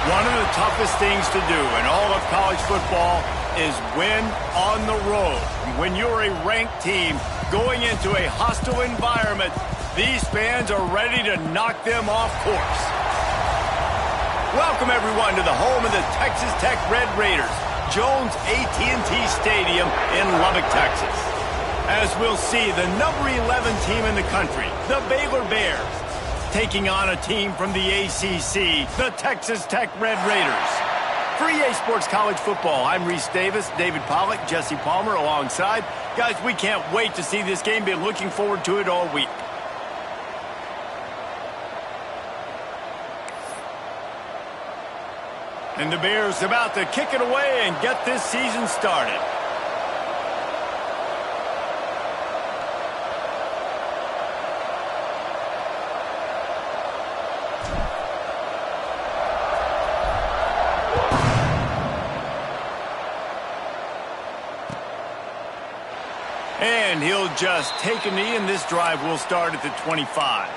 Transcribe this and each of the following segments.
One of the toughest things to do in all of college football is win on the road. When you're a ranked team going into a hostile environment, these fans are ready to knock them off course. Welcome, everyone, to the home of the Texas Tech Red Raiders, Jones AT&T Stadium in Lubbock, Texas. As we'll see, the number 11 team in the country, the Baylor Bears, taking on a team from the ACC, the Texas Tech Red Raiders. For EA Sports College Football, I'm Reese Davis, David Pollack, Jesse Palmer alongside. Guys, we can't wait to see this game. Been looking forward to it all week. And the Bears about to kick it away and get this season started. And he'll just take a knee, and this drive will start at the 25.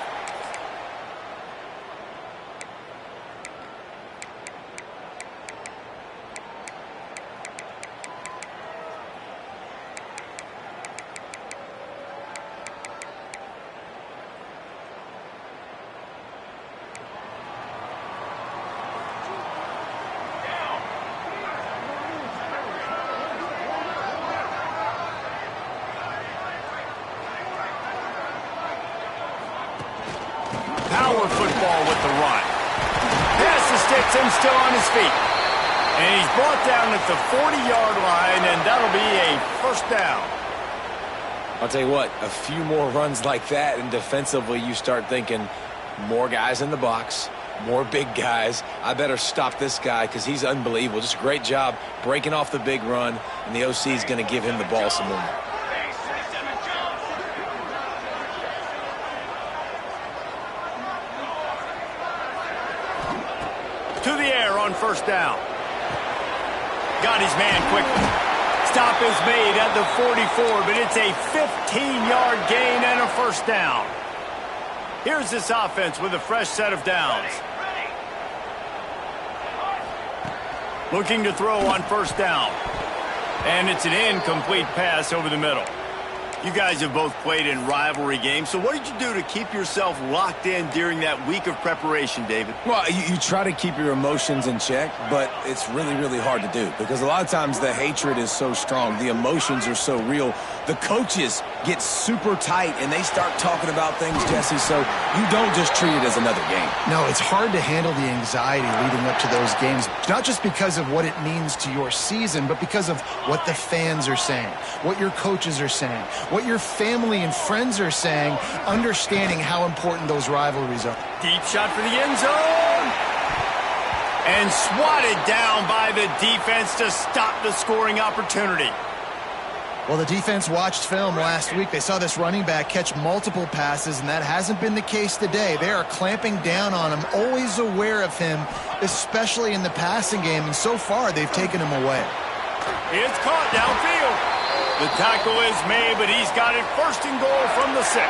Power football with the run. Pass the sticks and still on his feet. And he's brought down at the 40-yard line, and that'll be a first down. I'll tell you what, a few more runs like that, and defensively you start thinking more guys in the box, more big guys. I better stop this guy because he's unbelievable. Just a great job breaking off the big run, and the OC is going to give him the ball some more. To the air on first down. Got his man quickly. Stop is made at the 44, but it's a 15-yard gain and a first down. Here's this offense with a fresh set of downs. Looking to throw on first down. And it's an incomplete pass over the middle. You guys have both played in rivalry games, so what did you do to keep yourself locked in during that week of preparation, David? Well, you try to keep your emotions in check, but it's really, really hard to do because a lot of times the hatred is so strong. The emotions are so real. The coaches get super tight, and they start talking about things, Jesse, so you don't just treat it as another game. No, it's hard to handle the anxiety leading up to those games, not just because of what it means to your season, but because of what the fans are saying, what your coaches are saying, what your family and friends are saying, understanding how important those rivalries are. Deep shot for the end zone. And swatted down by the defense to stop the scoring opportunity. Well, the defense watched film last week. They saw this running back catch multiple passes, and that hasn't been the case today. They are clamping down on him, always aware of him, especially in the passing game, and so far they've taken him away. It's caught downfield. The tackle is made, but he's got it first and goal from the 6.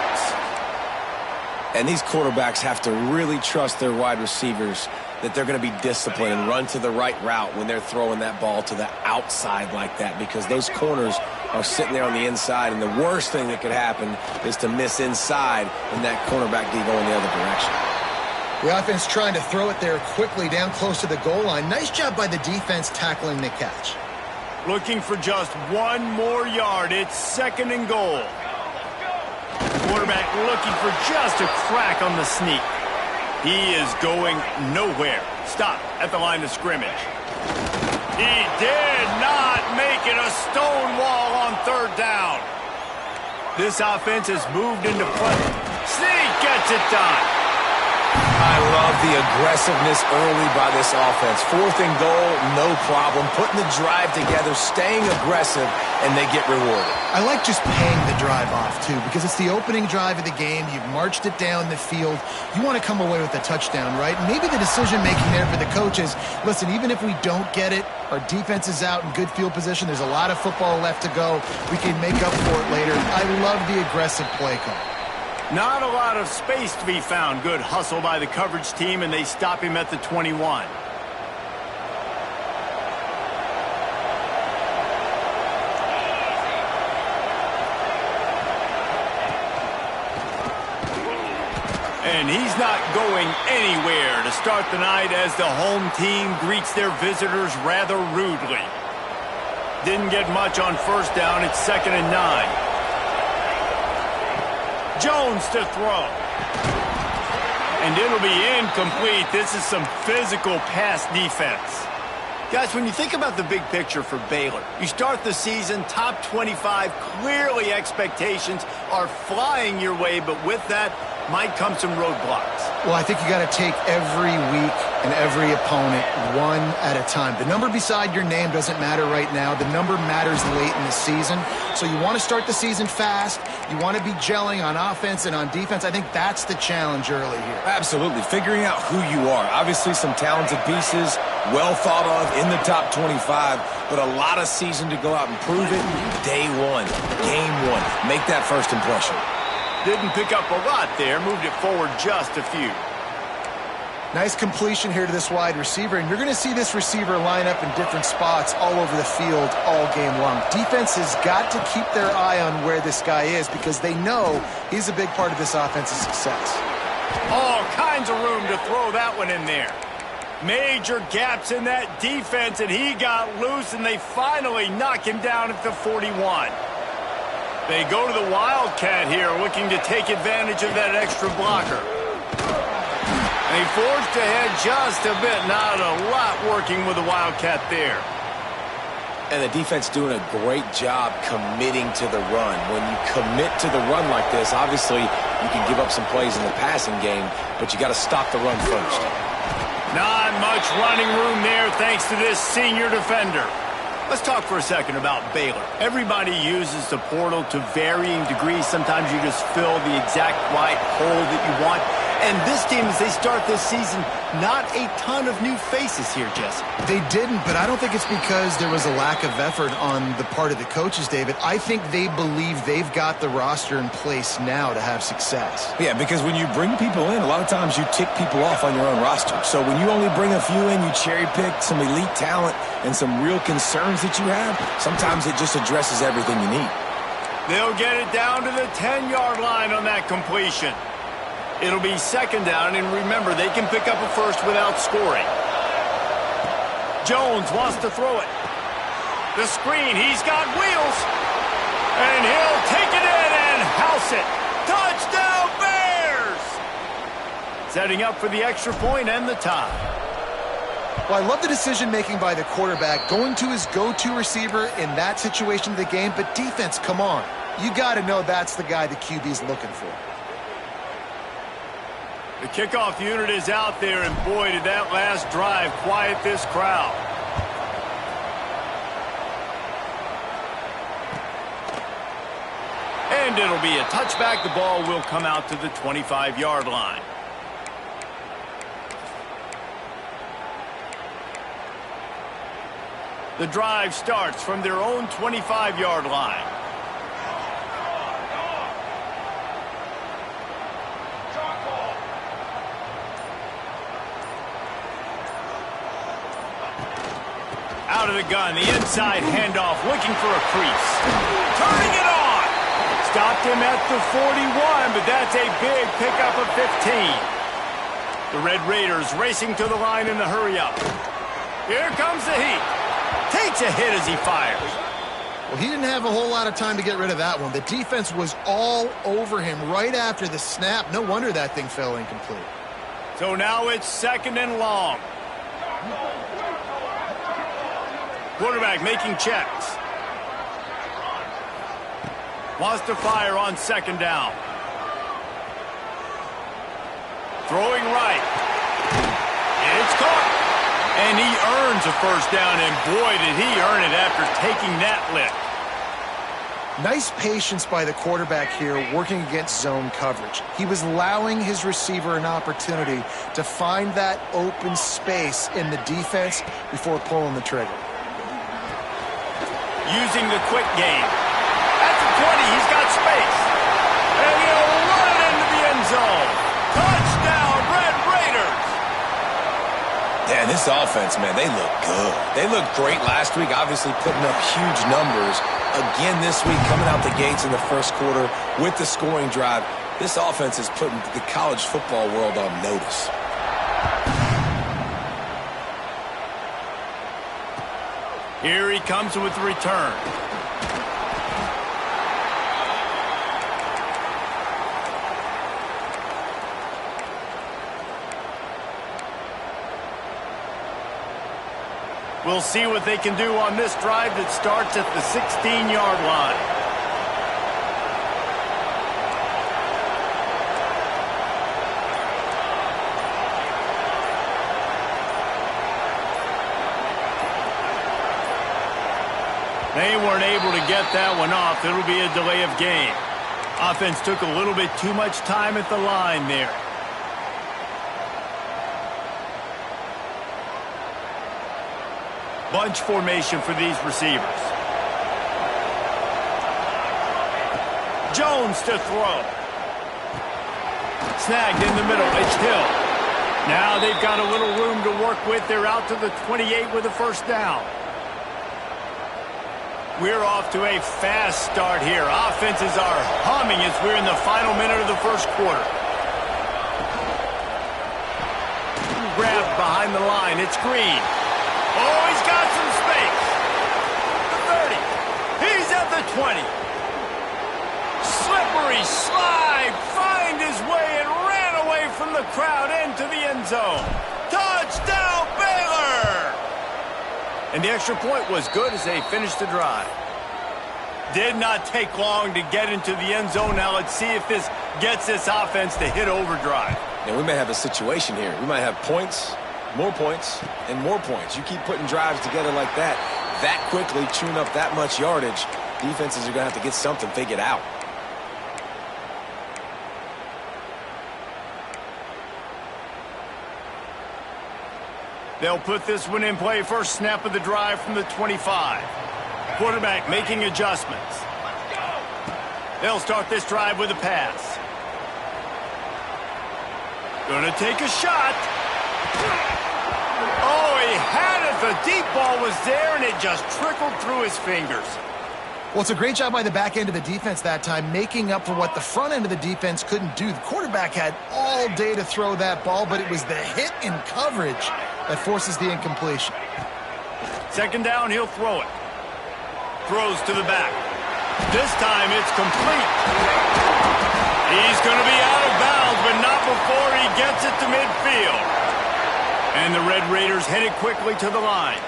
And these quarterbacks have to really trust their wide receivers that they're going to be disciplined and run to the right route when they're throwing that ball to the outside like that, because those corners are sitting there on the inside, and the worst thing that could happen is to miss inside and that cornerback be going the other direction. The offense trying to throw it there quickly down close to the goal line. Nice job by the defense tackling the catch. Looking for just one more yard. It's second and goal. Quarterback looking for just a crack on the sneak. He is going nowhere. Stop at the line of scrimmage. He did not make it. A stone wall on third down. This offense has moved into play. Sneak gets it done. I love the aggressiveness early by this offense. Fourth and goal, no problem. Putting the drive together, staying aggressive, and they get rewarded. I like just paying the drive off, too, because it's the opening drive of the game. You've marched it down the field. You want to come away with a touchdown, right? Maybe the decision-making there for the coaches, listen, even if we don't get it, our defense is out in good field position. There's a lot of football left to go. We can make up for it later. I love the aggressive play call. Not a lot of space to be found. Good hustle by the coverage team, and they stop him at the 21. And he's not going anywhere to start the night as the home team greets their visitors rather rudely. Didn't get much on first down. It's 2nd and 9. Jones to throw. And it'll be incomplete. This is some physical pass defense. Guys, when you think about the big picture for Baylor, you start the season top 25. Clearly expectations are flying your way, but with that might come some roadblocks. Well, I think you got to take every week and every opponent one at a time. The number beside your name doesn't matter right now. The number matters late in the season. So you want to start the season fast. You want to be gelling on offense and on defense. I think that's the challenge early here. Absolutely. Figuring out who you are. Obviously some talented pieces, well thought of in the top 25, but a lot of season to go out and prove it. Day one, game one. Make that first impression. Didn't pick up a lot there. Moved it forward just a few. Nice completion here to this wide receiver, and you're going to see this receiver line up in different spots all over the field all game long. Defense has got to keep their eye on where this guy is because they know he's a big part of this offense's success. All kinds of room to throw that one in there. Major gaps in that defense, and he got loose, and they finally knock him down at the 41. They go to the Wildcat here, looking to take advantage of that extra blocker. They forged ahead just a bit. Not a lot working with the Wildcat there. And the defense doing a great job committing to the run. When you commit to the run like this, obviously you can give up some plays in the passing game, but you got to stop the run first. Not much running room there thanks to this senior defender. Let's talk for a second about Baylor. Everybody uses the portal to varying degrees. Sometimes you just fill the exact right hole that you want. And this team, as they start this season, not a ton of new faces here, Jesse. They didn't, but I don't think it's because there was a lack of effort on the part of the coaches, David. I think they believe they've got the roster in place now to have success. Yeah, because when you bring people in, a lot of times you tick people off on your own roster. So when you only bring a few in, you cherry-pick some elite talent and some real concerns that you have, sometimes it just addresses everything you need. They'll get it down to the 10-yard line on that completion. It'll be 2nd down, and remember, they can pick up a first without scoring. Jones wants to throw it. The screen, he's got wheels. And he'll take it in and house it. Touchdown, Bears! Setting up for the extra point and the tie. Well, I love the decision-making by the quarterback, going to his go-to receiver in that situation of the game, but defense, come on. You got to know that's the guy the QB's looking for. The kickoff unit is out there, and boy, did that last drive quiet this crowd. And it'll be a touchback. The ball will come out to the 25-yard line. The drive starts from their own 25-yard line. Out of the gun, the inside handoff, looking for a crease. Turning it on! Stopped him at the 41, but that's a big pickup of 15. The Red Raiders racing to the line in the hurry-up. Here comes the heat. Takes a hit as he fires. Well, he didn't have a whole lot of time to get rid of that one. The defense was all over him right after the snap. No wonder that thing fell incomplete. So now it's 2nd and long. Quarterback making checks. Wants to fire on 2nd down. Throwing right. It's caught. And he earns a first down, and boy, did he earn it after taking that lick. Nice patience by the quarterback here working against zone coverage. He was allowing his receiver an opportunity to find that open space in the defense before pulling the trigger. Using the quick game. At the 20, he's got space. And he'll run it into the end zone. Touchdown, Red Raiders! Yeah, this offense, man, they look good. They looked great last week, obviously putting up huge numbers. Again this week, coming out the gates in the first quarter with the scoring drive. This offense is putting the college football world on notice. Here he comes with the return. We'll see what they can do on this drive that starts at the 16-yard line. They weren't able to get that one off. It'll be a delay of game. Offense took a little bit too much time at the line there. Bunch formation for these receivers. Jones to throw. Snagged in the middle. It's Hill. Now they've got a little room to work with. They're out to the 28 with a first down. We're off to a fast start here. Offenses are humming as we're in the final minute of the first quarter. Grabbed behind the line. It's Green. Oh, he's got some space. The 30. He's at the 20. Slippery slide. Find his way and ran away from the crowd into the end zone. Touchdown, Baylor! And the extra point was good as they finished the drive. Did not take long to get into the end zone. Now let's see if this gets this offense to hit overdrive. And we may have a situation here. We might have points, and more points. You keep putting drives together like that quickly, chewing up that much yardage, defenses are going to have to get something figured out. They'll put this one in play. First snap of the drive from the 25. Quarterback making adjustments. They'll start this drive with a pass. Gonna take a shot. Oh, he had it. The deep ball was there, and it just trickled through his fingers. Well, it's a great job by the back end of the defense that time, making up for what the front end of the defense couldn't do. The quarterback had all day to throw that ball, but it was the hit in coverage that forces the incompletion. Second down, he'll throw it. Throws to the back. This time it's complete. He's going to be out of bounds, but not before he gets it to midfield. And the Red Raiders headed quickly to the line.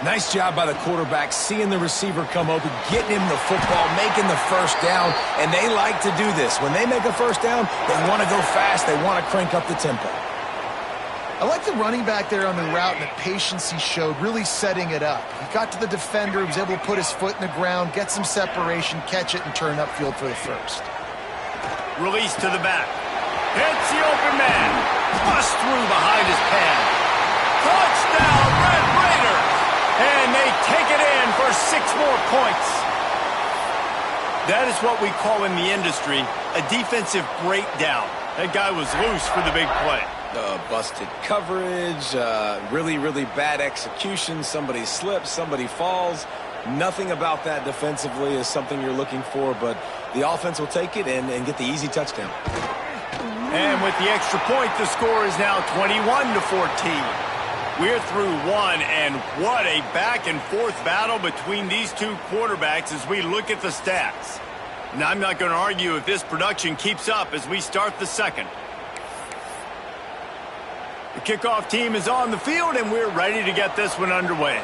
Nice job by the quarterback, seeing the receiver come open, getting him the football, making the first down, and they like to do this. When they make a first down, they want to go fast, they want to crank up the tempo. I like the running back there on the route and the patience he showed, really setting it up. He got to the defender, he was able to put his foot in the ground, get some separation, catch it, and turn upfield for the first. Release to the back. Hits the open man. Bust through behind his pad. Touchdown, Red Raiders! And they take it in for 6 more points. That is what we call in the industry a defensive breakdown. That guy was loose for the big play. Busted coverage, really, really bad execution. Somebody slips, somebody falls. Nothing about that defensively is something you're looking for, but the offense will take it and get the easy touchdown. And with the extra point, the score is now 21-14. We're through one, and what a back-and-forth battle between these two quarterbacks as we look at the stats. Now, I'm not going to argue if this production keeps up as we start the second. The kickoff team is on the field, and we're ready to get this one underway.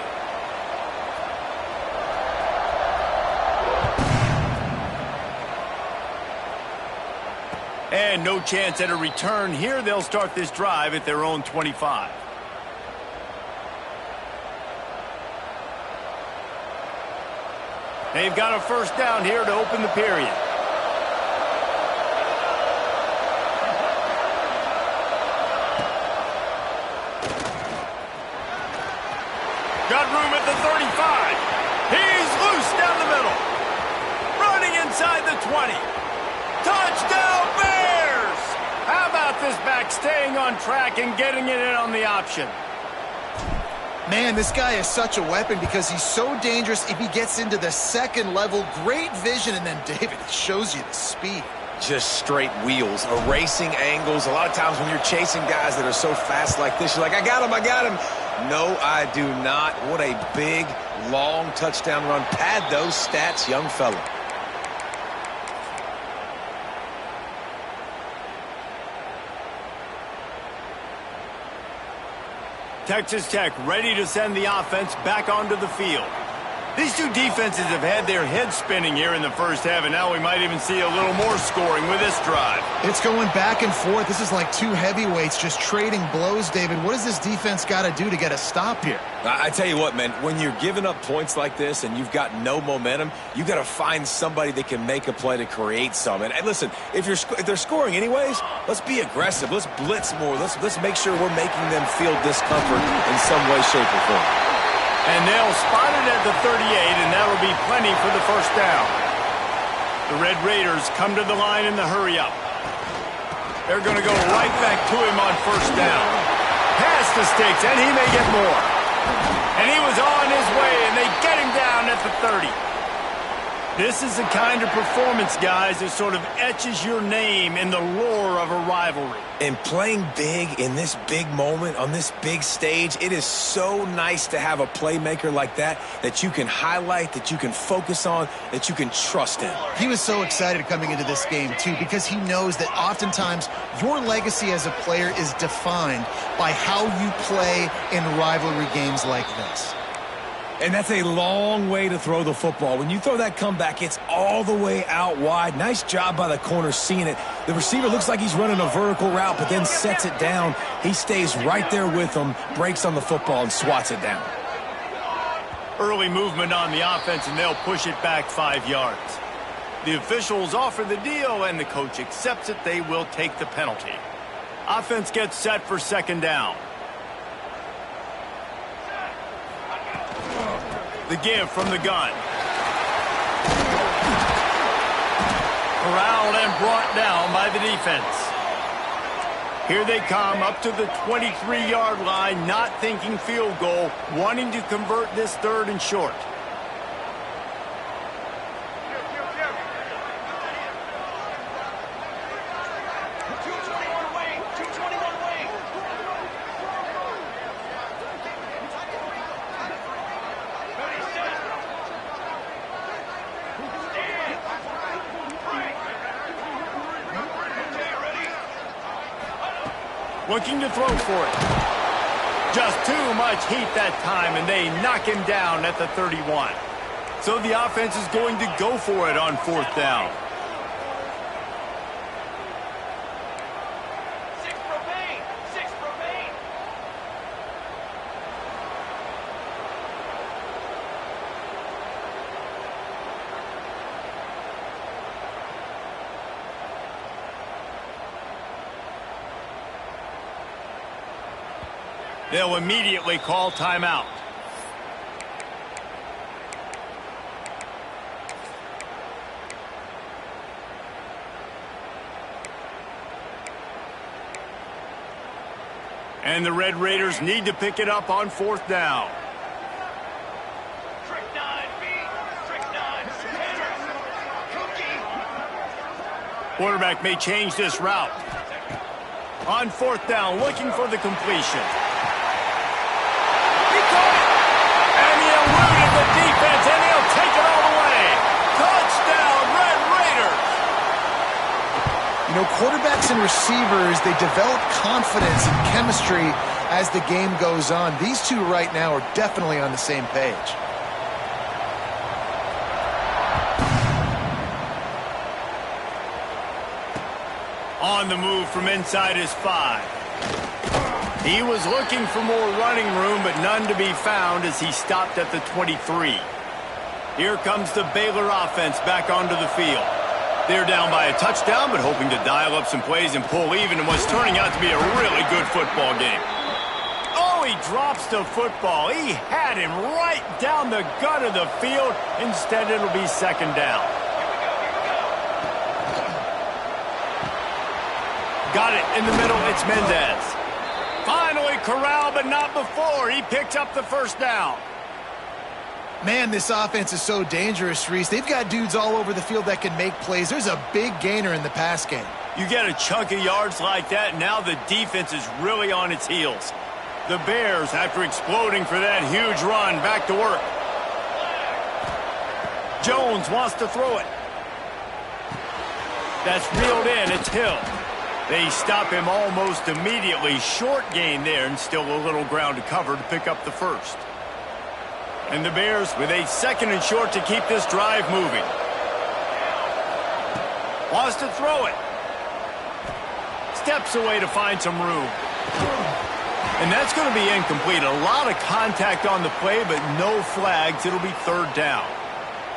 And no chance at a return here. They'll start this drive at their own 25. They've got a first down here to open the period. Got room at the 35. He's loose down the middle. Running inside the 20. Touchdown, Bears! How about this back staying on track and getting it in on the option? Man, this guy is such a weapon because he's so dangerous if he gets into the second level. Great vision, and then David shows you the speed. just straight wheels, erasing angles. A lot of times when you're chasing guys that are so fast like this, you're like, I got him. No, I do not. What a big, long touchdown run. Pad those stats, young fella. Texas Tech ready to send the offense back onto the field. These two defenses have had their heads spinning here in the first half, and now we might even see a little more scoring with this drive. It's going back and forth. This is like two heavyweights just trading blows, David. What does this defense got to do to get a stop here? I tell you what, man, when you're giving up points like this and you've got no momentum, you got to find somebody that can make a play to create some. And listen, if they're scoring anyways, let's be aggressive. Let's blitz more. Let's make sure we're making them feel discomfort in some way, shape, or form. And they'll spot it at the 38, and that'll be plenty for the first down. The Red Raiders come to the line in the hurry-up. They're going to go right back to him on first down. Pass the sticks, and he may get more. And he was on his way, and they get him down at the 30. This is the kind of performance, guys, that sort of etches your name in the lore of a rivalry. And playing big in this big moment, on this big stage, it is so nice to have a playmaker like that you can highlight, that you can focus on, that you can trust in. He was so excited coming into this game, too, because he knows that oftentimes your legacy as a player is defined by how you play in rivalry games like this. And that's a long way to throw the football. When you throw that comeback, it's all the way out wide. Nice job by the corner seeing it. The receiver looks like he's running a vertical route, but then sets it down. He stays right there with him, breaks on the football, and swats it down. Early movement on the offense, and they'll push it back 5 yards. The officials offer the deal, and the coach accepts it. They will take the penalty. Offense gets set for second down. The give from the gun. Corralled and brought down by the defense. Here they come up to the 23-yard line, not thinking field goal, wanting to convert this third and short. Looking to throw for it. Just too much heat that time, and they knock him down at the 31. So the offense is going to go for it on fourth down. They'll immediately call timeout. And the Red Raiders need to pick it up on fourth down. Quarterback may change this route. On fourth down, looking for the completion. And he eluded the defense, and he'll take it all the way. Touchdown, Red Raiders! You know, quarterbacks and receivers, they develop confidence and chemistry as the game goes on. These two right now are definitely on the same page. On the move from inside his 5. He was looking for more running room, but none to be found as he stopped at the 23. Here comes the Baylor offense back onto the field. They're down by a touchdown, but hoping to dial up some plays and pull even in what's turning out to be a really good football game. Oh, he drops the football. He had him right down the gut of the field. Instead, it'll be second down. Got it in the middle. It's Mendez. Finally corralled, but not before. He picks up the first down. Man, this offense is so dangerous, Reese. They've got dudes all over the field that can make plays. There's a big gainer in the pass game. You get a chunk of yards like that, now the defense is really on its heels. The Bears, after exploding for that huge run, back to work. Jones wants to throw it. That's reeled in. It's Hill. They stop him almost immediately. Short gain there, and still a little ground to cover to pick up the first. And the Bears with a 2nd and short to keep this drive moving. Wants to throw it. Steps away to find some room. And that's going to be incomplete. A lot of contact on the play, but no flags. It'll be 3rd down.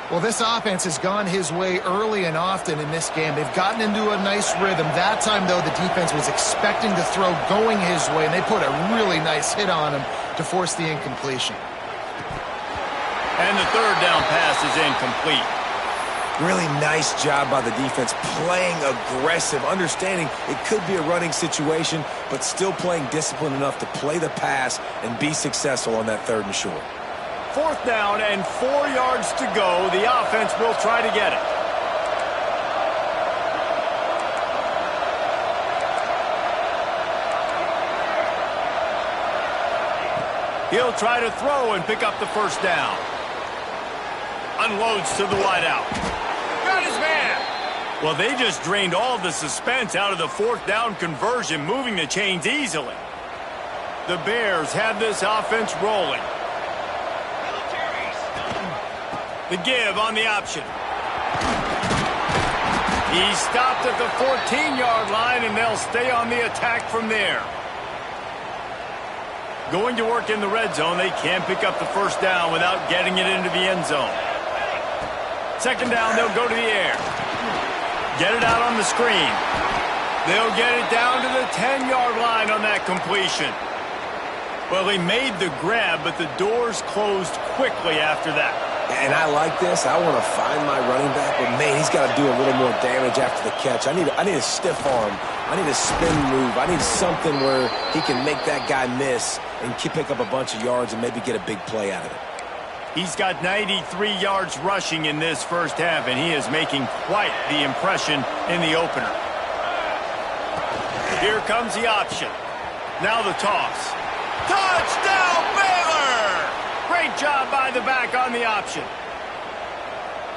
Well, this offense has gone his way early and often in this game. They've gotten into a nice rhythm. That time, though, the defense was expecting the throw going his way, and they put a really nice hit on him to force the incompletion. And the 3rd down pass is incomplete. Really nice job by the defense, playing aggressive, understanding it could be a running situation, but still playing disciplined enough to play the pass and be successful on that 3rd and short. 4th down and 4 yards to go. The offense will try to get it. He'll try to throw and pick up the 1st down. Unloads to the wideout. Got his man. Well, they just drained all the suspense out of the 4th down conversion, moving the chains easily. The Bears have this offense rolling. The give on the option. He stopped at the 14-yard line, and they'll stay on the attack from there. Going to work in the red zone. They can't pick up the 1st down without getting it into the end zone. 2nd down, they'll go to the air. Get it out on the screen. They'll get it down to the 10-yard line on that completion. Well, he made the grab, but the doors closed quickly after that. And I like this. I want to find my running back, but man, he's got to do a little more damage after the catch. I need a stiff arm. I need a spin move. I need something where he can make that guy miss and pick up a bunch of yards and maybe get a big play out of it. He's got 93 yards rushing in this 1st half, and he is making quite the impression in the opener. Here comes the option. Now the toss. Touchdown, Baylor! Great job by the back on the option.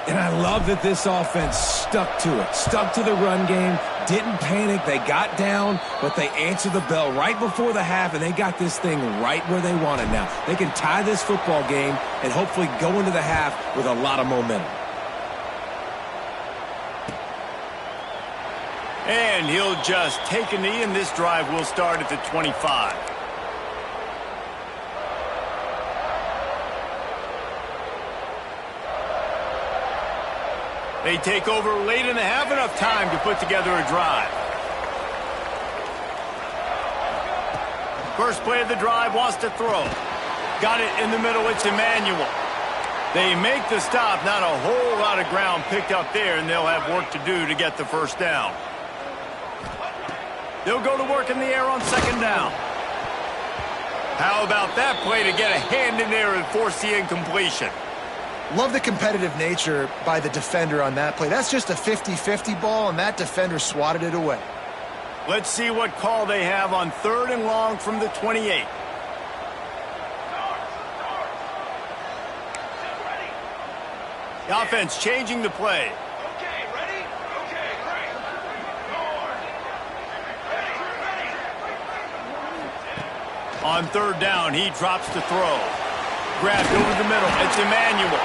And I love that this offense stuck to it, stuck to the run game, didn't panic. They got down, but they answered the bell right before the half, and they got this thing right where they want it now. They can tie this football game and hopefully go into the half with a lot of momentum. And he'll just take a knee, and this drive will start at the 25. They take over late in the half, enough time to put together a drive. First play of the drive, wants to throw. Got it in the middle, it's Emmanuel. They make the stop, not a whole lot of ground picked up there, and they'll have work to do to get the 1st down. They'll go to work in the air on 2nd down. How about that play to get a hand in there and force the incompletion? Love the competitive nature by the defender on that play. That's just a 50-50 ball, and that defender swatted it away. Let's see what call they have on 3rd and long from the 28. The offense changing the play. Okay, ready? Okay, great. On 3rd down, he drops to throw. Grabbed over the middle. It's Emmanuel.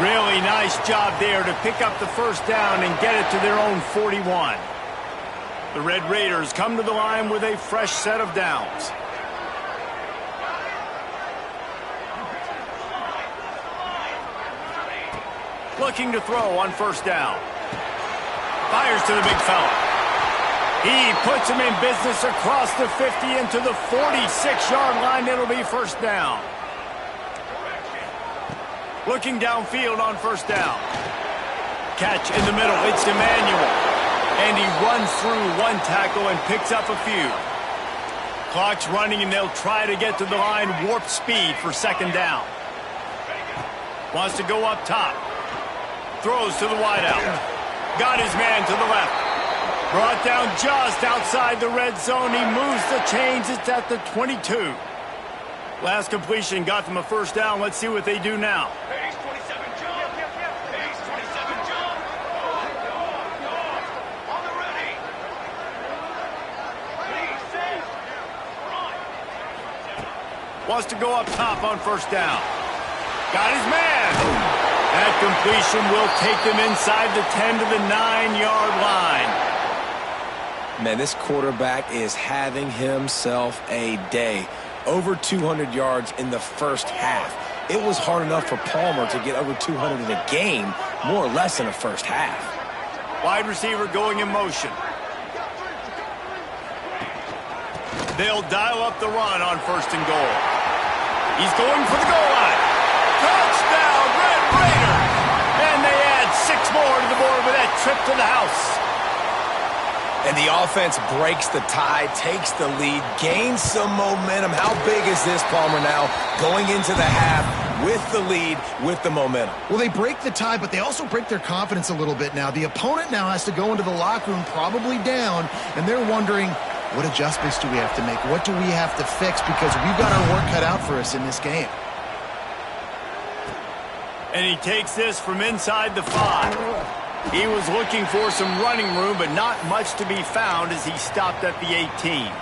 Really nice job there to pick up the 1st down and get it to their own 41. The Red Raiders come to the line with a fresh set of downs. Looking to throw on 1st down. Fires to the big fella. He puts him in business across the 50 into the 46-yard line. It'll be 1st down. Looking downfield on 1st down. Catch in the middle. It's Emmanuel. And he runs through one tackle and picks up a few. Clock's running, and they'll try to get to the line warp speed for 2nd down. Wants to go up top. Throws to the wideout. Got his man to the left. Brought down just outside the red zone. He moves the chains. It's at the 22. Last completion got them a first down. Let's see what they do now. Pace 27 jump. Pace 27 jump. On the ready. Pace set. Run. Wants to go up top on first down. Got his man. That completion will take them inside the 10 to the 9-yard line. Man, this quarterback is having himself a day. Over 200 yards in the first half. It was hard enough for Palmer to get over 200 in a game, more or less in the first half. Wide receiver going in motion. They'll dial up the run on first and goal. He's going for the goal line. Touchdown, Red Raiders! And they add 6 more to the board with that trip to the house. And the offense breaks the tie, takes the lead, gains some momentum. How big is this, Palmer, now? Going into the half with the lead, with the momentum. Well, they break the tie, but they also break their confidence a little bit now. The opponent now has to go into the locker room probably down, and they're wondering, what adjustments do we have to make? What do we have to fix? Because we've got our work cut out for us in this game. And he takes this from inside the 5. He was looking for some running room, but not much to be found as he stopped at the 18.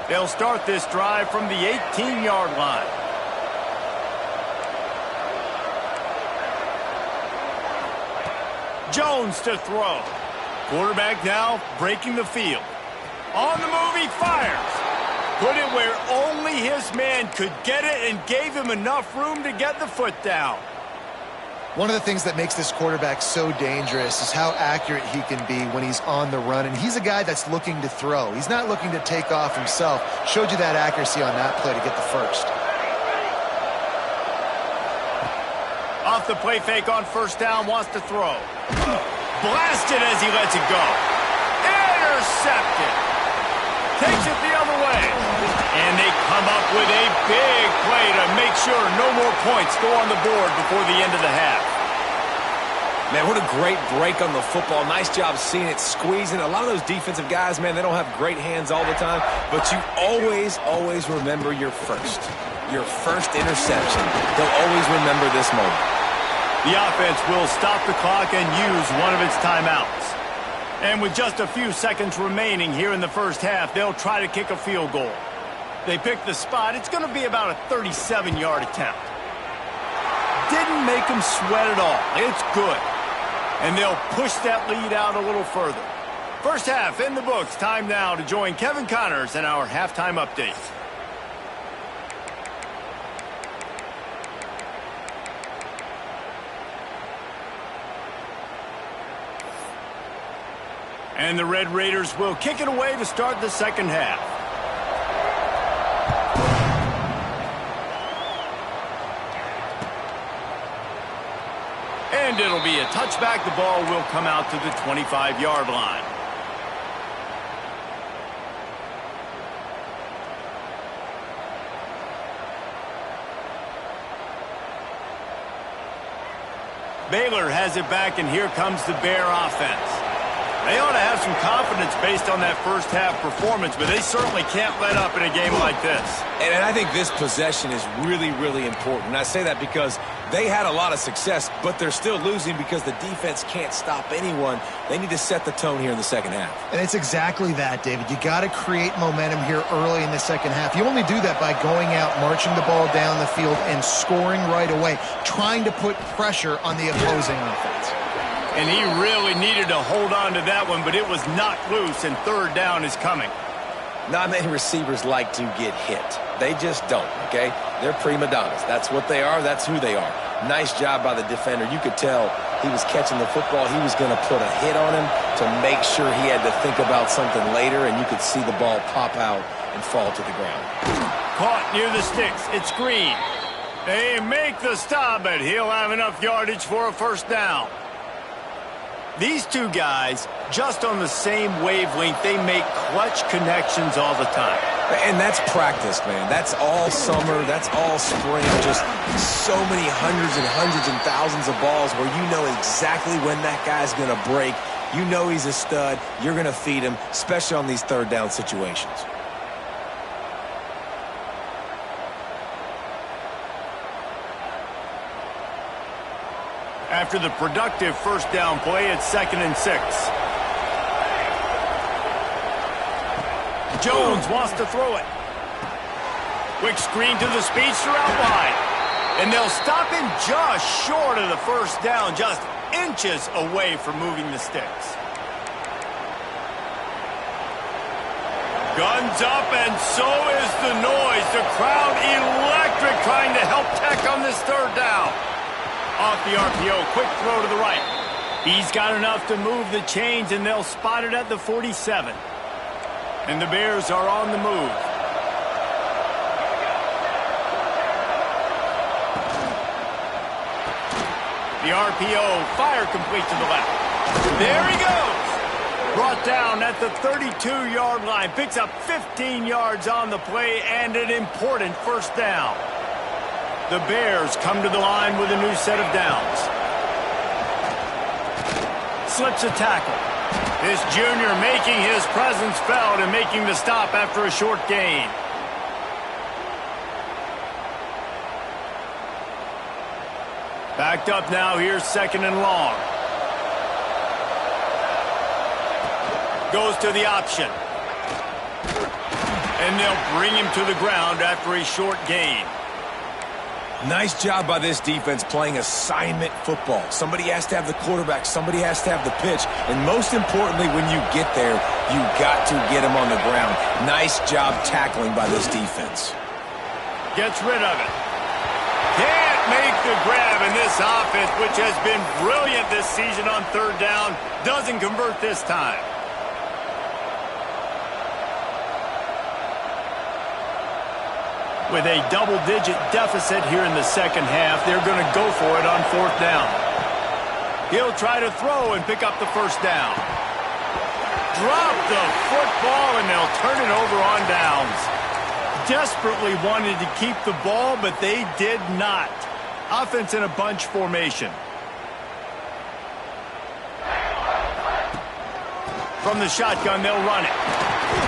They'll start this drive from the 18-yard line. Jones to throw. Quarterback now breaking the field. On the move, he fires. Put it where only his man could get it and gave him enough room to get the foot down. One of the things that makes this quarterback so dangerous is how accurate he can be when he's on the run. And he's a guy that's looking to throw. He's not looking to take off himself. Showed you that accuracy on that play to get the first. Off the play fake on first down, wants to throw. Blasted as he lets it go. Intercepted. Takes it the other way. And they come up with a big play to make sure no more points go on the board before the end of the half. Man, what a great break on the football. Nice job seeing it, squeezing. A lot of those defensive guys, man, they don't have great hands all the time, but you always remember your first interception. They'll always remember this moment. The offense will stop the clock and use one of its timeouts. And with just a few seconds remaining here in the first half, they'll try to kick a field goal. They pick the spot. It's going to be about a 37-yard attempt. Didn't make them sweat at all. It's good. And they'll push that lead out a little further. First half in the books. Time now to join Kevin Connors in our halftime update. And the Red Raiders will kick it away to start the second half. And it'll be a touchback. The ball will come out to the 25-yard line. Baylor has it back, and here comes the Bear offense. They ought to have some confidence based on that first half performance, but they certainly can't let up in a game like this. And I think this possession is really important. And I say that because they had a lot of success, but they're still losing because the defense can't stop anyone. They need to set the tone here in the second half. And it's exactly that, David. You got to create momentum here early in the second half. You only do that by going out, marching the ball down the field, and scoring right away, trying to put pressure on the opposing offense. And he really needed to hold on to that one, but it was knocked loose, and third down is coming. Not many receivers like to get hit. They just don't, okay? They're prima donnas. That's what they are. That's who they are. Nice job by the defender. You could tell he was catching the football. He was going to put a hit on him to make sure he had to think about something later, and you could see the ball pop out and fall to the ground. Caught near the sticks. It's Green. They make the stop, but he'll have enough yardage for a first down. These two guys, just on the same wavelength, they make clutch connections all the time. And that's practice, man. That's all summer. That's all spring. Just so many hundreds and thousands of balls where you know exactly when that guy's going to break. You know he's a stud. You're going to feed him, especially on these third down situations. After the productive first down play, it's 2nd and 6. Jones wants to throw it. Quick screen to the speedster out wide. And they'll stop him just short of the first down, just inches away from moving the sticks. Guns up, and so is the noise. The crowd electric, trying to help Tech on this third down. Off the RPO, quick throw to the right. He's got enough to move the chains, and they'll spot it at the 47. And the Bears are on the move. The RPO, fire complete to the left. There he goes. Brought down at the 32-yard line. Picks up 15 yards on the play and an important first down. The Bears come to the line with a new set of downs. Slips a tackle. This junior making his presence felt and making the stop after a short gain. Backed up now, here's 2nd and long. Goes to the option. And they'll bring him to the ground after a short gain. Nice job by this defense playing assignment football. Somebody has to have the quarterback. Somebody has to have the pitch. And most importantly, when you get there, you got to get him on the ground. Nice job tackling by this defense. Gets rid of it. Can't make the grab, and this offense, which has been brilliant this season on third down, doesn't convert this time. With a double-digit deficit here in the second half, they're going to go for it on fourth down. He'll try to throw and pick up the first down. Drop the football, and they'll turn it over on downs. Desperately wanted to keep the ball, but they did not. Offense in a bunch formation. From the shotgun, they'll run it.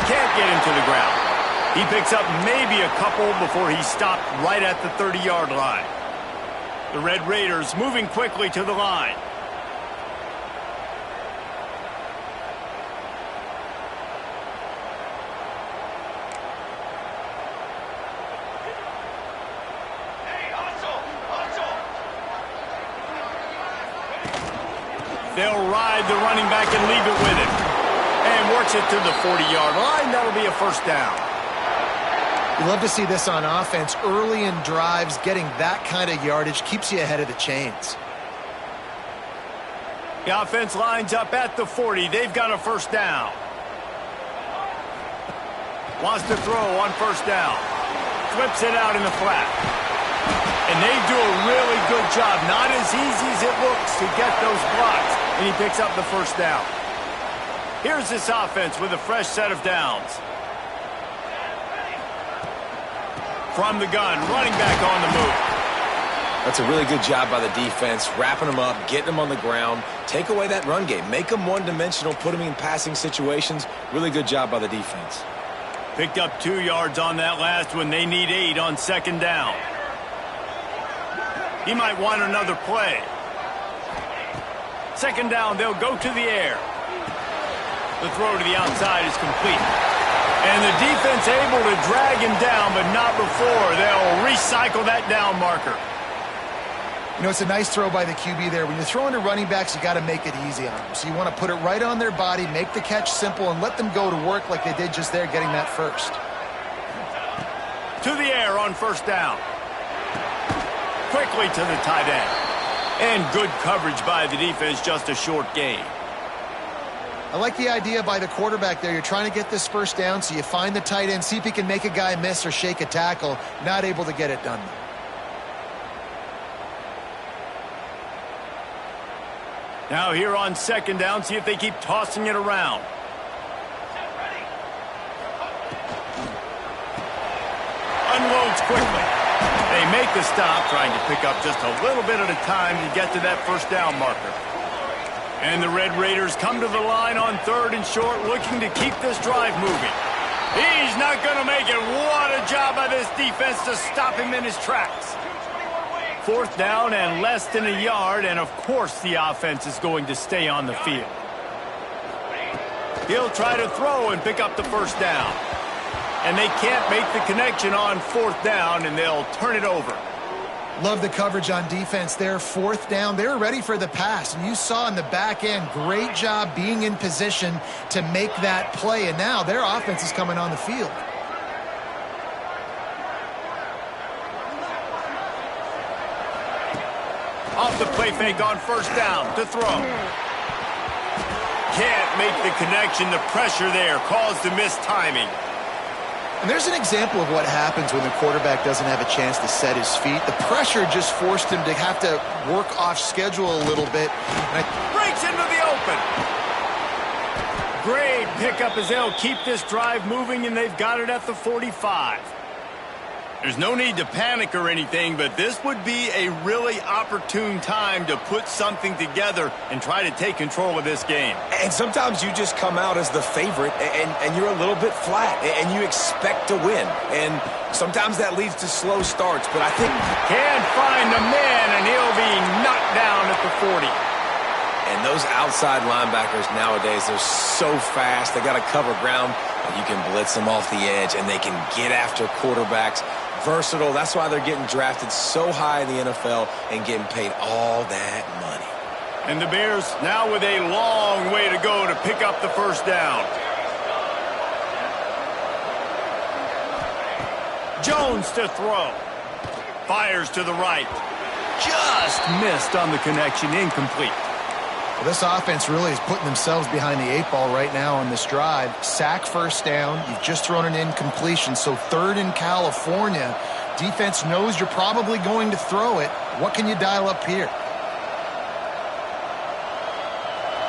Can't get him to the ground. He picks up maybe a couple before he stopped right at the 30-yard line. The Red Raiders moving quickly to the line. They'll ride the running back and leave it with him. And works it to the 40-yard line. That'll be a first down. You love to see this on offense. Early in drives, getting that kind of yardage keeps you ahead of the chains. The offense lines up at the 40. They've got a first down. Wants to throw on first down. Flips it out in the flat. And they do a really good job. Not as easy as it looks to get those blocks. And he picks up the first down. Here's this offense with a fresh set of downs. From the gun, running back on the move. That's a really good job by the defense, wrapping them up, getting them on the ground. Take away that run game. Make them one-dimensional, put them in passing situations. Really good job by the defense. Picked up 2 yards on that last one. They need 8 on second down. He might want another play. Second down, they'll go to the air. The throw to the outside is complete. And the defense able to drag him down, but not before. They'll recycle that down marker. You know, it's a nice throw by the QB there. When you're throwing to running backs, you got to make it easy on them. So you want to put it right on their body, make the catch simple, and let them go to work like they did just there, getting that first. To the air on first down. Quickly to the tight end. And good coverage by the defense, just a short gain. I like the idea by the quarterback there. You're trying to get this first down, so you find the tight end, see if he can make a guy miss or shake a tackle. Not able to get it done. Now here on second down, see if they keep tossing it around. Unloads quickly. They make the stop, trying to pick up just a little bit at a time to get to that first down marker. And the Red Raiders come to the line on 3rd and short, looking to keep this drive moving. He's not going to make it. What a job by this defense to stop him in his tracks. 4th down and less than a yard, and of course the offense is going to stay on the field. He'll try to throw and pick up the first down. And they can't make the connection on 4th down, and they'll turn it over. Love the coverage on defense there. 4th down, they were ready for the pass. And you saw in the back end, great job being in position to make that play. And now their offense is coming on the field. Off the play fake on 1st down to throw. Can't make the connection. The pressure there caused the missed timing. And there's an example of what happens when the quarterback doesn't have a chance to set his feet. The pressure just forced him to have to work off schedule a little bit. Breaks into the open. Great pickup as they'll keep this drive moving, and they've got it at the 45. There's no need to panic or anything, but this would be a really opportune time to put something together and try to take control of this game. And sometimes you just come out as the favorite, and you're a little bit flat, and you expect to win. And sometimes that leads to slow starts, but I think... Can't find the man, and he'll be knocked down at the 40. And those outside linebackers nowadays, they're so fast. They got to cover ground, and you can blitz them off the edge, and they can get after quarterbacks. Versatile. That's why they're getting drafted so high in the NFL and getting paid all that money. And the Bears now with a long way to go to pick up the first down. Jones to throw. Fires to the right. Just missed on the connection. Incomplete. Well, this offense really is putting themselves behind the 8 ball right now on this drive. Sack 1st down. You've just thrown an incompletion. So 3rd in California. Defense knows you're probably going to throw it. What can you dial up here?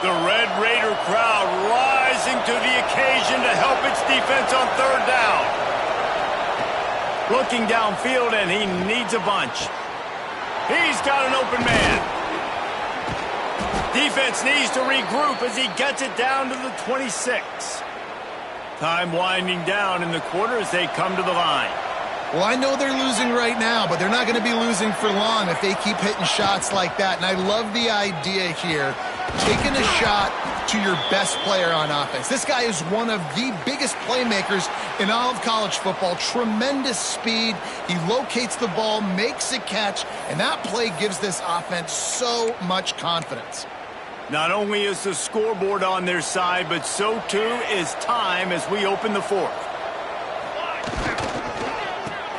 The Red Raider crowd rising to the occasion to help its defense on 3rd down. Looking downfield, and he needs a bunch. He's got an open man. Defense needs to regroup as he gets it down to the 26. Time winding down in the quarter as they come to the line. Well, I know they're losing right now, but they're not going to be losing for long if they keep hitting shots like that. And I love the idea here, taking a shot to your best player on offense. This guy is one of the biggest playmakers in all of college football. Tremendous speed. He locates the ball, makes a catch, and that play gives this offense so much confidence. Not only is the scoreboard on their side, but so too is time as we open the 4th.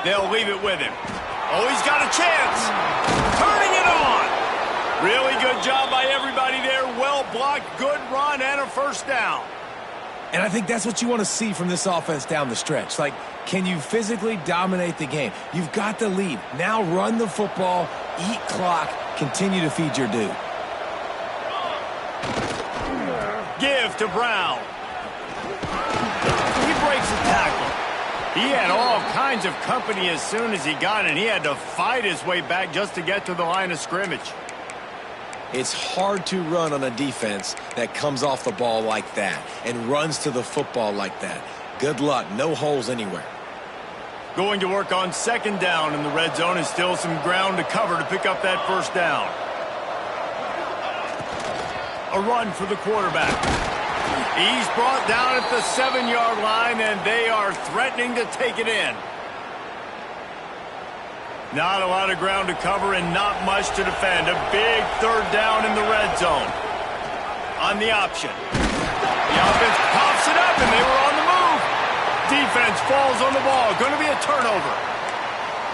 They'll leave it with him. Oh, he's got a chance. Turning it on. Really good job by everybody there. Well blocked, good run, and a first down. And I think that's what you want to see from this offense down the stretch. Like, can you physically dominate the game? You've got the lead. Now run the football, eat clock, continue to feed your dude. Give to Brown. He breaks the tackle. He had all kinds of company as soon as he got it, and he had to fight his way back just to get to the line of scrimmage. It's hard to run on a defense that comes off the ball like that and runs to the football like that. Good luck. No holes anywhere. Going to work on 2nd down in the red zone, and still some ground to cover to pick up that first down. A run for the quarterback. He's brought down at the 7-yard line, and they are threatening to take it in. Not a lot of ground to cover and not much to defend. A big 3rd down in the red zone. On the option. The offense pops it up, and they were on the move. Defense falls on the ball. Going to be a turnover.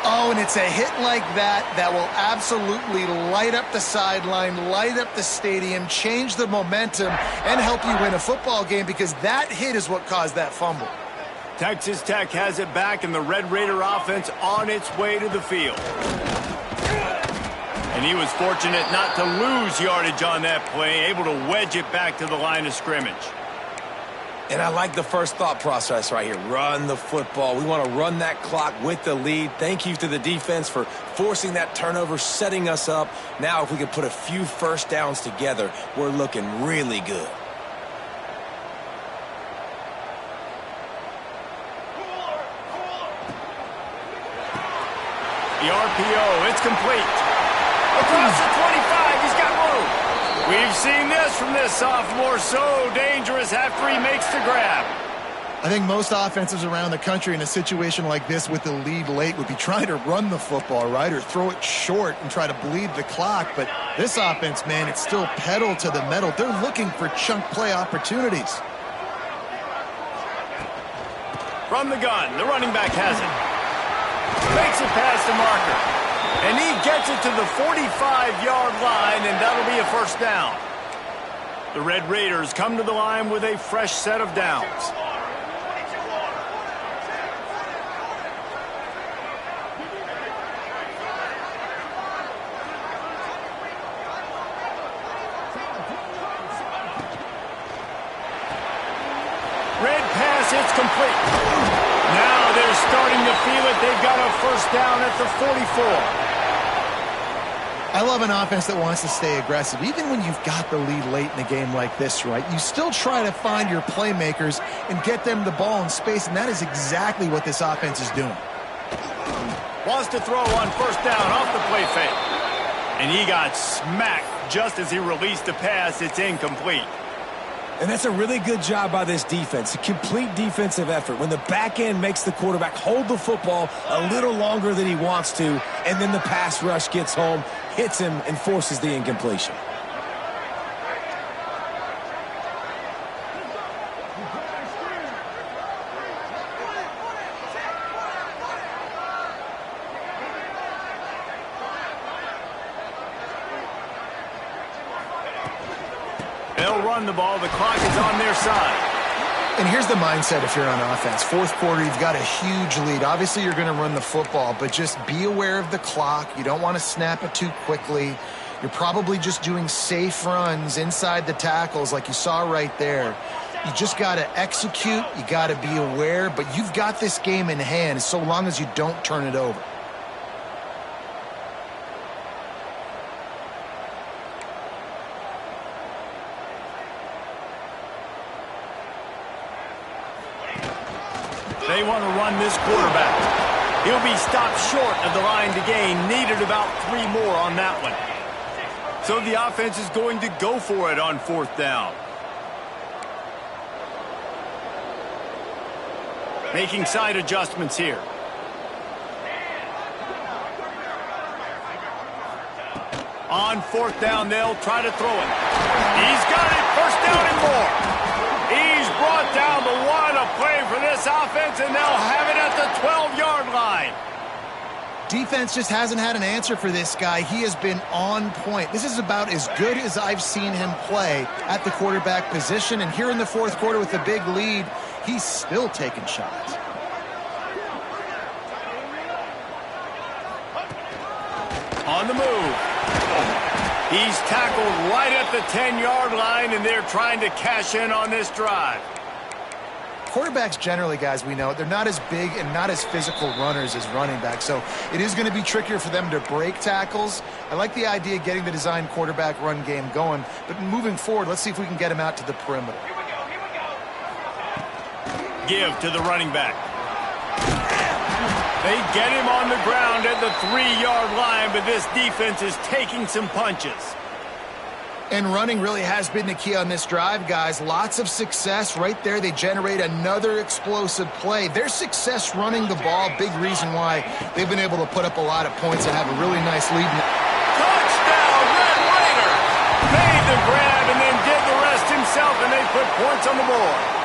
Oh, and it's a hit like that that will absolutely light up the sideline, light up the stadium, change the momentum, and help you win a football game, because that hit is what caused that fumble. Texas Tech has it back, and the Red Raider offense on its way to the field. And he was fortunate not to lose yardage on that play, able to wedge it back to the line of scrimmage. And I like the first thought process right here. Run the football. We want to run that clock with the lead. Thank you to the defense for forcing that turnover, setting us up. Now if we could put a few first downs together, we're looking really good. The RPO, it's complete. Across the 25, he's got room. We've seen this from this sophomore, so dangerous after he makes the grab. I think most offenses around the country in a situation like this with the lead late would be trying to run the football, right, or throw it short and try to bleed the clock. But this offense, man, it's still pedal to the metal. They're looking for chunk play opportunities. From the gun, the running back has it. Makes it past the marker. And he gets it to the 45-yard line, and that'll be a first down. The Red Raiders come to the line with a fresh set of downs. Red pass, it's complete. Now they're starting to feel it. They've got a first down at the 44. I love an offense that wants to stay aggressive. Even when you've got the lead late in a game like this, right, you still try to find your playmakers and get them the ball in space, and that is exactly what this offense is doing. Wants to throw on first down off the play fake. And he got smacked just as he released the pass. It's incomplete. And that's a really good job by this defense, a complete defensive effort. When the back end makes the quarterback hold the football a little longer than he wants to, and then the pass rush gets home, hits him, and forces the incompletion. They'll run the ball. The clock is on their side. And here's the mindset if you're on offense. Fourth quarter, you've got a huge lead. Obviously, you're going to run the football, but just be aware of the clock. You don't want to snap it too quickly. You're probably just doing safe runs inside the tackles like you saw right there. You just got to execute. You got to be aware, but you've got this game in hand so long as you don't turn it over. They want to run this quarterback. He'll be stopped short of the line to gain. Needed about 3 more on that one. So the offense is going to go for it on fourth down. Making side adjustments here. On fourth down, they'll try to throw it. He's got it. First down and more. He's brought down, but what a play for this offense, and they'll have it at the 12-yard line. Defense just hasn't had an answer for this guy. He has been on point. This is about as good as I've seen him play at the quarterback position, and here in the fourth quarter with a big lead, he's still taking shots. On the move. He's tackled right at the 10-yard line, and they're trying to cash in on this drive. Quarterbacks generally, guys, we know, they're not as big and not as physical runners as running backs, so it is going to be trickier for them to break tackles. I like the idea of getting the design quarterback run game going, but moving forward, let's see if we can get him out to the perimeter. Give to the running back. They get him on the ground at the 3-yard line, but this defense is taking some punches. And running really has been the key on this drive, guys. Lots of success right there. They generate another explosive play. Their success running the ball, big reason why they've been able to put up a lot of points and have a really nice lead. Touchdown, Red Raider! Made the grab and then did the rest himself, and they put points on the board.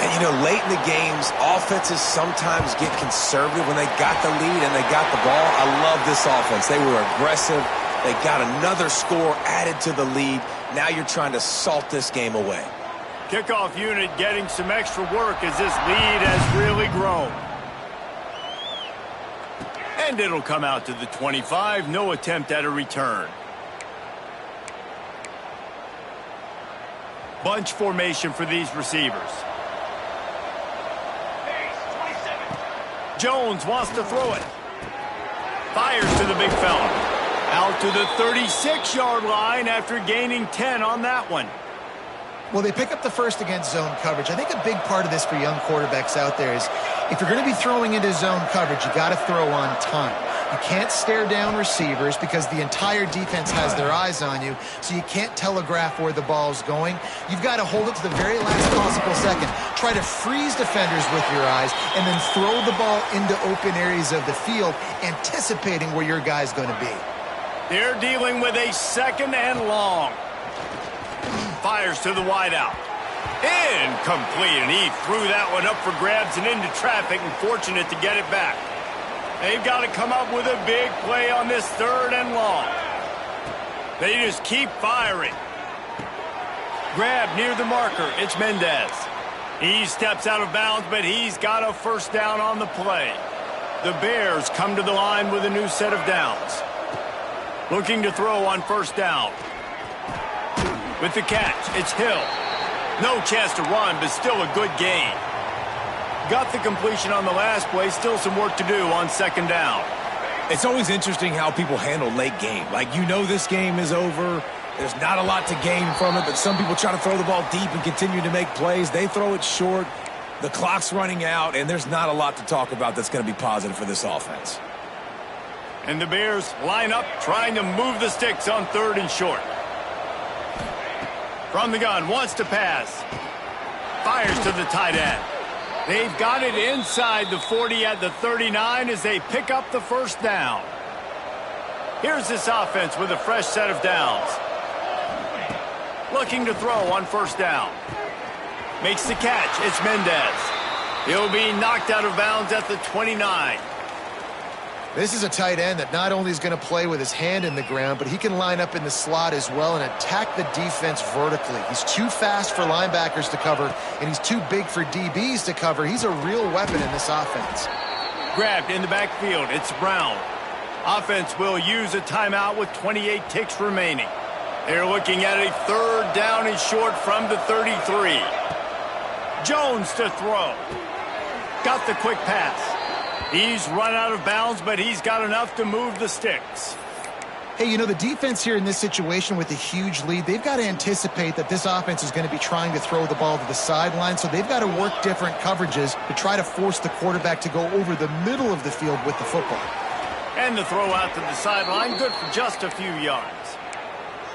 And, you know, late in the games, offenses sometimes get conservative when they got the lead and they got the ball. I love this offense. They were aggressive. They got another score added to the lead. Now you're trying to salt this game away. Kickoff unit getting some extra work as this lead has really grown. And it'll come out to the 25. No attempt at a return. Bunch formation for these receivers. Jones wants to throw it. Fires to the big fella. Out to the 36-yard line after gaining 10 on that one. Well, they pick up the first against zone coverage. I think a big part of this for young quarterbacks out there is if you're going to be throwing into zone coverage, you got to throw on time. You can't stare down receivers because the entire defense has their eyes on you, so you can't telegraph where the ball's going. You've got to hold it to the very last possible second. Try to freeze defenders with your eyes and then throw the ball into open areas of the field, anticipating where your guy's going to be. They're dealing with a second and long. Fires to the wideout. Incomplete, and he threw that one up for grabs and into traffic, and fortunate to get it back. They've got to come up with a big play on this third and long. They just keep firing. Grab near the marker. It's Mendez. He steps out of bounds, but he's got a first down on the play. The Bears come to the line with a new set of downs. Looking to throw on first down. With the catch, it's Hill. No chance to run, but still a good gain. Got the completion on the last play. Still some work to do on second down. It's always interesting how people handle late game. Like, you know this game is over. There's not a lot to gain from it, but some people try to throw the ball deep and continue to make plays. They throw it short. The clock's running out, and there's not a lot to talk about that's going to be positive for this offense. And the Bears line up, trying to move the sticks on third and short. From the gun, wants to pass. Fires to the tight end. They've got it inside the 40 at the 39 as they pick up the first down. Here's this offense with a fresh set of downs. Looking to throw on first down. Makes the catch. It's Mendez. He'll be knocked out of bounds at the 29. This is a tight end that not only is going to play with his hand in the ground, but he can line up in the slot as well and attack the defense vertically. He's too fast for linebackers to cover, and he's too big for DBs to cover. He's a real weapon in this offense. Grabbed in the backfield. It's Brown. Offense will use a timeout with 28 ticks remaining. They're looking at a third down and short from the 33. Jones to throw. Got the quick pass. He's run out of bounds, but he's got enough to move the sticks. Hey, you know, the defense here in this situation with a huge lead, they've got to anticipate that this offense is going to be trying to throw the ball to the sideline, so they've got to work different coverages to try to force the quarterback to go over the middle of the field with the football. And the throw out to the sideline, good for just a few yards.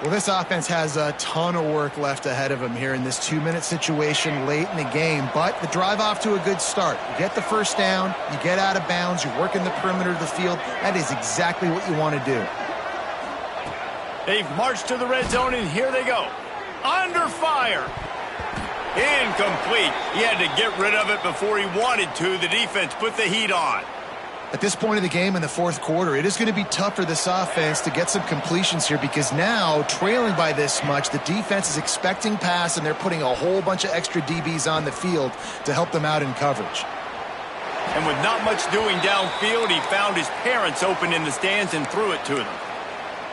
Well, this offense has a ton of work left ahead of them here in this 2-minute situation late in the game, but the drive off to a good start. You get the first down, you get out of bounds, you work in the perimeter of the field. That is exactly what you want to do. They've marched to the red zone, and here they go. Under fire. Incomplete. He had to get rid of it before he wanted to. The defense put the heat on. At this point of the game in the fourth quarter, it is going to be tough for this offense to get some completions here because now, trailing by this much, the defense is expecting pass, and they're putting a whole bunch of extra DBs on the field to help them out in coverage. And with not much doing downfield, he found his parents open in the stands and threw it to them.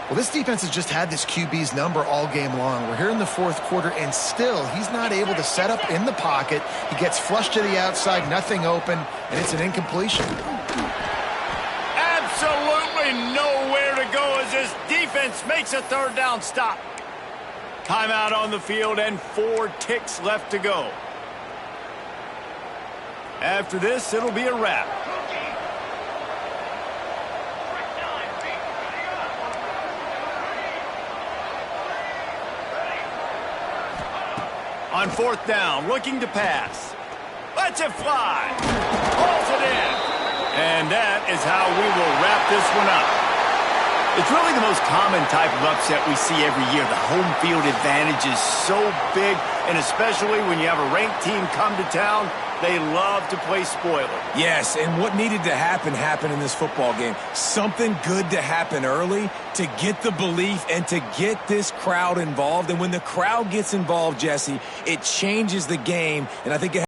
Well, this defense has just had this QB's number all game long. We're here in the fourth quarter, and still, he's not able to set up in the pocket. He gets flushed to the outside, nothing open, and it's an incompletion. Absolutely nowhere to go as this defense makes a third down stop. Timeout on the field and 4 ticks left to go. After this, it'll be a wrap. On fourth down, looking to pass. Lets it fly. Pulls it in. And that is how we will wrap this one up. It's really the most common type of upset we see every year. The home field advantage is so big, and especially when you have a ranked team come to town, they love to play spoiler. Yes, and what needed to happen happened in this football game. Something good to happen early to get the belief and to get this crowd involved. And when the crowd gets involved, Jesse, it changes the game, and I think it